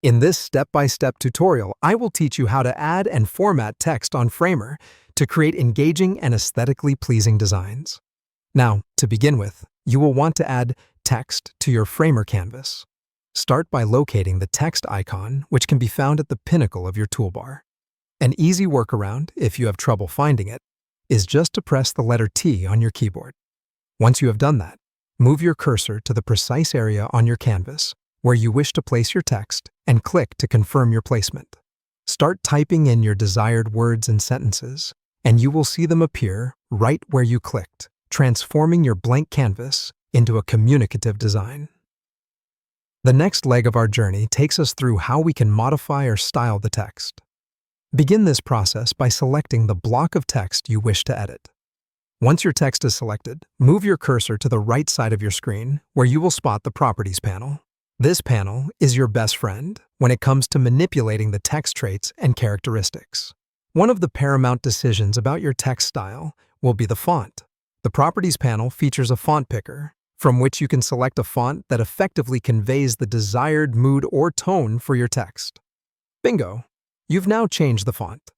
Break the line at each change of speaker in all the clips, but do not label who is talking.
In this step-by-step tutorial, I will teach you how to add and format text on Framer to create engaging and aesthetically pleasing designs. Now, to begin with, you will want to add text to your Framer canvas. Start by locating the text icon, which can be found at the pinnacle of your toolbar. An easy workaround, if you have trouble finding it, is just to press the letter T on your keyboard. Once you have done that, move your cursor to the precise area on your canvas where you wish to place your text and click to confirm your placement. Start typing in your desired words and sentences, and you will see them appear right where you clicked, transforming your blank canvas into a communicative design. The next leg of our journey takes us through how we can modify or style the text. Begin this process by selecting the block of text you wish to edit. Once your text is selected, move your cursor to the right side of your screen where you will spot the Properties panel. This panel is your best friend when it comes to manipulating the text traits and characteristics. One of the paramount decisions about your text style will be the font. The Properties panel features a font picker, from which you can select a font that effectively conveys the desired mood or tone for your text. Bingo! You've now changed the font.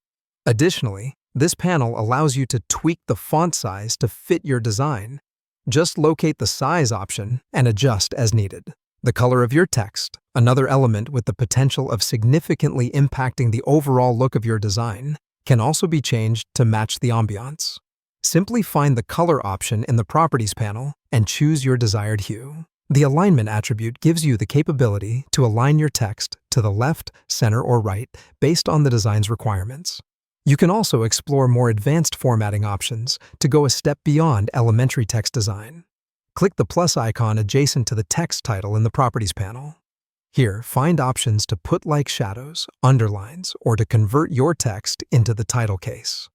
Additionally, this panel allows you to tweak the font size to fit your design. Just locate the size option and adjust as needed. The color of your text, another element with the potential of significantly impacting the overall look of your design, can also be changed to match the ambiance. Simply find the color option in the Properties panel and choose your desired hue. The alignment attribute gives you the capability to align your text to the left, center, or right based on the design's requirements. You can also explore more advanced formatting options to go a step beyond elementary text design. Click the plus icon adjacent to the text title in the Properties panel. Here, find options to put like shadows, underlines, or to convert your text into the title case.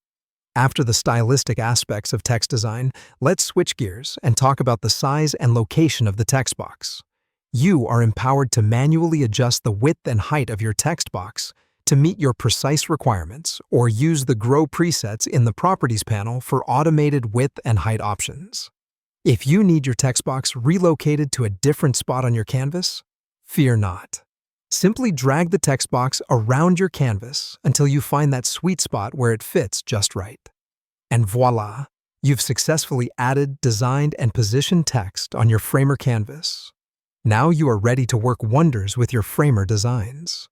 After the stylistic aspects of text design, let's switch gears and talk about the size and location of the text box. You are empowered to manually adjust the width and height of your text box to meet your precise requirements, or use the Grow presets in the Properties panel for automated width and height options. If you need your text box relocated to a different spot on your canvas, fear not. Simply drag the text box around your canvas until you find that sweet spot where it fits just right. And voila! You've successfully added, designed, and positioned text on your Framer canvas. Now you are ready to work wonders with your Framer designs.